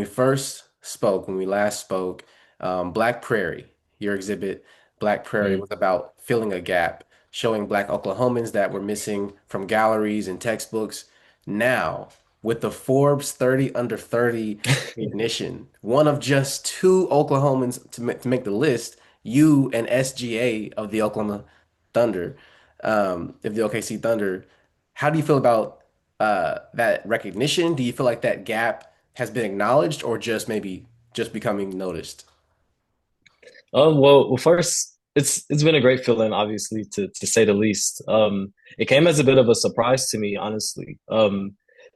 First spoke, when we last spoke, Black Prairie, your exhibit, Black Prairie, Mm. was about filling a gap, showing Black Oklahomans that were missing from galleries and textbooks. Now, with the Forbes 30 under 30 recognition, one of just two Oklahomans to make the list, you and SGA of the Oklahoma Thunder, of the OKC Thunder. How do you feel about that recognition? Do you feel like that gap has been acknowledged or just maybe just becoming noticed? Well, first, it's been a great feeling, obviously, to say the least. It came as a bit of a surprise to me, honestly.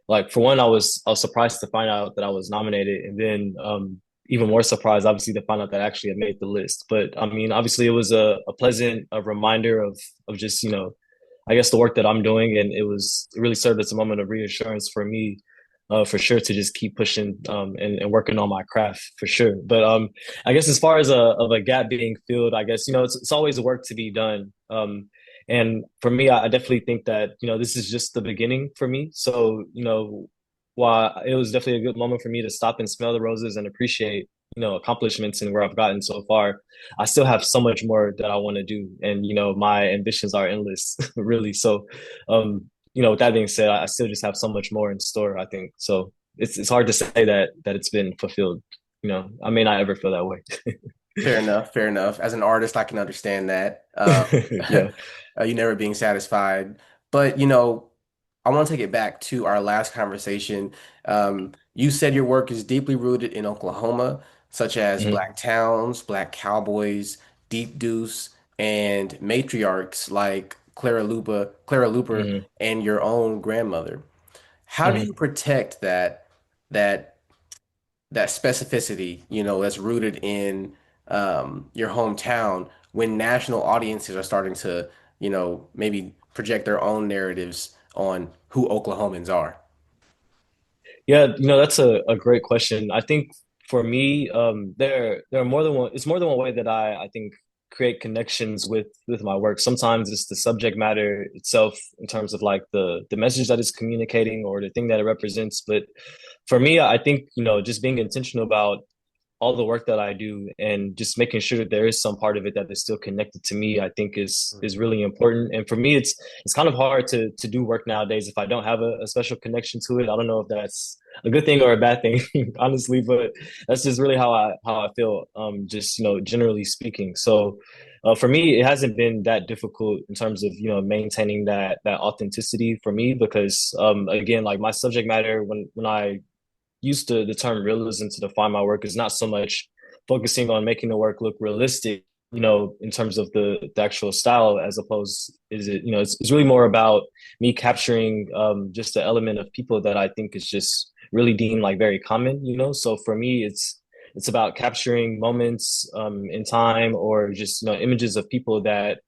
Like for one, I was surprised to find out that I was nominated, and then even more surprised, obviously, to find out that I actually had made the list. But I mean, obviously, it was a pleasant reminder of just I guess the work that I'm doing, and it really served as a moment of reassurance for me, for sure, to just keep pushing and working on my craft for sure. But I guess as far as a gap being filled, I guess it's always work to be done. And for me, I definitely think that this is just the beginning for me. So while it was definitely a good moment for me to stop and smell the roses and appreciate accomplishments and where I've gotten so far, I still have so much more that I want to do, and my ambitions are endless, really. So, with that being said, I still just have so much more in store, I think. So it's hard to say that it's been fulfilled. I may not ever feel that way. Fair enough, fair enough. As an artist, I can understand that. Yeah. You never being satisfied. But, I want to take it back to our last conversation. You said your work is deeply rooted in Oklahoma, such as Hmm. Black towns, Black cowboys, Deep Deuce, and matriarchs like Clara Looper, Hmm. and your own grandmother. How do you Hmm. protect that that specificity, that's rooted in your hometown when national audiences are starting to, maybe project their own narratives on who Oklahomans are? Yeah, that's a great question. I think for me, there are more than one. It's more than one way that I think create connections with my work. Sometimes it's the subject matter itself in terms of like the message that it's communicating or the thing that it represents. But for me, I think just being intentional about all the work that I do and just making sure that there is some part of it that is still connected to me, I think is really important. And for me, it's kind of hard to do work nowadays if I don't have a special connection to it. I don't know if that's a good thing or a bad thing, honestly, but that's just really how I feel. Just generally speaking. So. For me, it hasn't been that difficult in terms of maintaining that authenticity for me because again, like my subject matter when I used the term realism to define my work is not so much focusing on making the work look realistic, in terms of the actual style, as opposed is it, it's really more about me capturing just the element of people that I think is just really deemed like very common, So for me, it's about capturing moments in time or just images of people that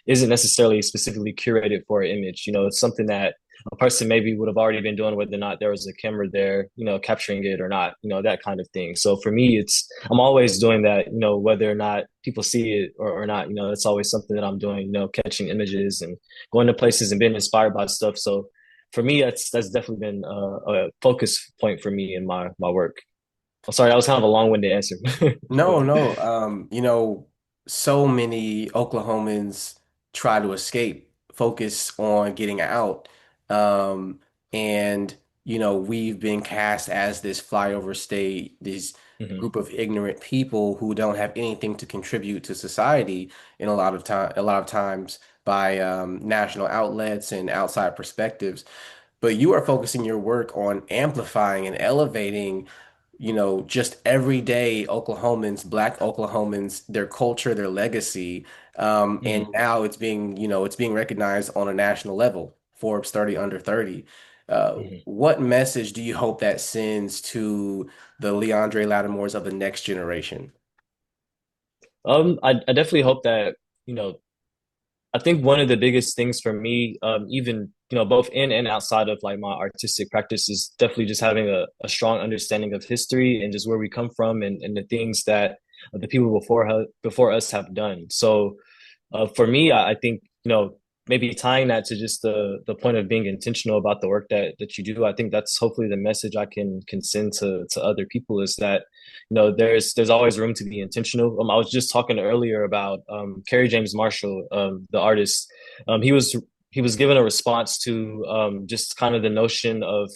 isn't necessarily specifically curated for an image. It's something that a person maybe would have already been doing whether or not there was a camera there, capturing it or not, that kind of thing. So for me, I'm always doing that, whether or not people see it or not, it's always something that I'm doing, catching images and going to places and being inspired by stuff. So for me, that's definitely been a focus point for me in my work. I'm sorry, that was kind of a long-winded answer. No, no. So many Oklahomans try to escape, focus on getting out. Um, and, we've been cast as this flyover state, this Hmm. group of ignorant people who don't have anything to contribute to society in a lot of times by national outlets and outside perspectives. But you are focusing your work on amplifying and elevating, just everyday Oklahomans, Black Oklahomans, their culture, their legacy. And Hmm. now it's being recognized on a national level, Forbes 30 under 30. Hmm. What message do you hope that sends to the Leondre Lattimores of the next generation? I definitely hope that, I think one of the biggest things for me, even both in and outside of like my artistic practice, is definitely just having a strong understanding of history and just where we come from and the things that the people before us have done. So for me, I think maybe tying that to just the point of being intentional about the work that you do, I think that's hopefully the message I can send to other people is that, there's always room to be intentional. I was just talking earlier about Kerry James Marshall, the artist. He was given a response to just kind of the notion of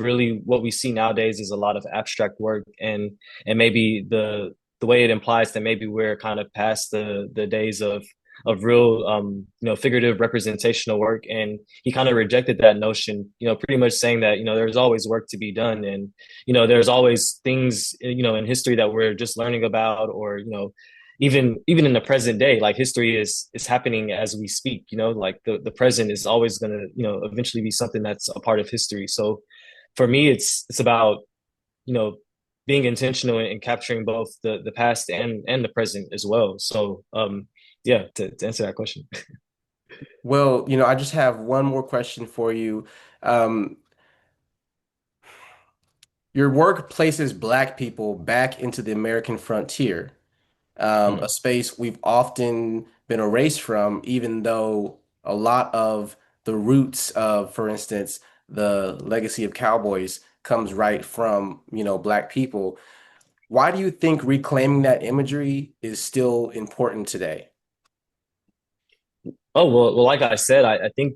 really what we see nowadays is a lot of abstract work, and maybe the way it implies that maybe we're kind of past the days of real figurative representational work, and he kind of rejected that notion, pretty much saying that there's always work to be done, and there's always things in history that we're just learning about, or even in the present day, like history is happening as we speak, like the present is always going to eventually be something that's a part of history. So for me, it's about you know being intentional in capturing both the past and the present as well. So yeah, to answer that question. Well, I just have one more question for you. Um, your work places Black people back into the American frontier, a Mm. space we've often been erased from, even though a lot of the roots of, for instance, the legacy of cowboys comes right from, Black people. Why do you think reclaiming that imagery is still important today? Oh well, like I said, I think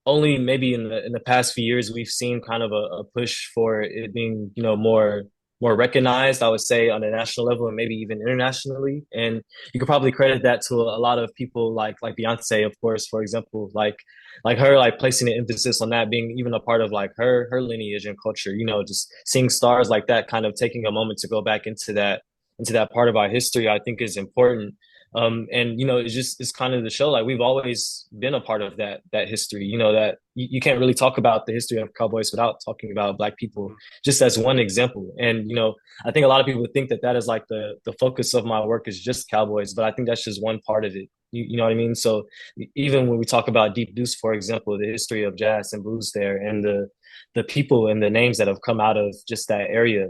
only maybe in the past few years we've seen kind of a push for it being more recognized, I would say, on a national level and maybe even internationally. And you could probably credit that to a lot of people like Beyonce, of course, for example, like her, like placing an emphasis on that being even a part of like her lineage and culture, just seeing stars like that, kind of taking a moment to go back into that part of our history, I think is important. And it's kind of the show, like we've always been a part of that history, that you can't really talk about the history of cowboys without talking about Black people, just as one example. And I think a lot of people think that is like the focus of my work is just cowboys, but I think that's just one part of it. You know what I mean? So even when we talk about Deep Deuce, for example, the history of jazz and blues there, and the people and the names that have come out of just that area.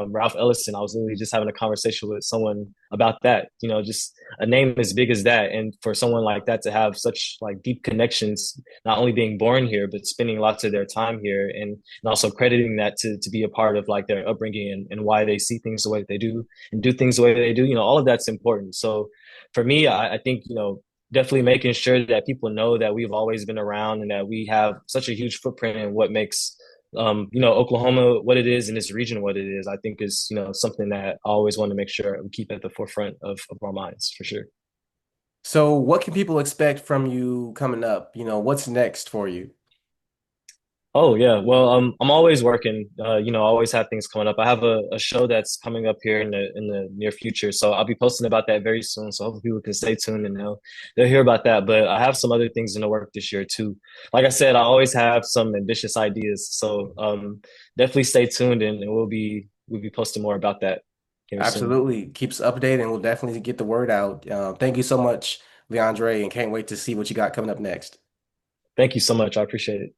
Ralph Ellison, I was literally just having a conversation with someone about that. Just a name as big as that, and for someone like that to have such like deep connections, not only being born here but spending lots of their time here, and also crediting that to be a part of like their upbringing, and why they see things the way that they do and do things the way that they do. All of that's important. So for me, I think definitely making sure that people know that we've always been around and that we have such a huge footprint in what makes Oklahoma what it is and this region what it is, I think is, something that I always want to make sure we keep at the forefront of our minds for sure. So, what can people expect from you coming up? What's next for you? Oh yeah, well, I'm always working. I always have things coming up. I have a show that's coming up here in the near future, so I'll be posting about that very soon. So hopefully people can stay tuned and they'll hear about that. But I have some other things in the work this year too. Like I said, I always have some ambitious ideas. So definitely stay tuned, and we'll be posting more about that here soon. Absolutely. Keeps updated and we'll definitely get the word out. Thank you so much, Leandre, and can't wait to see what you got coming up next. Thank you so much. I appreciate it.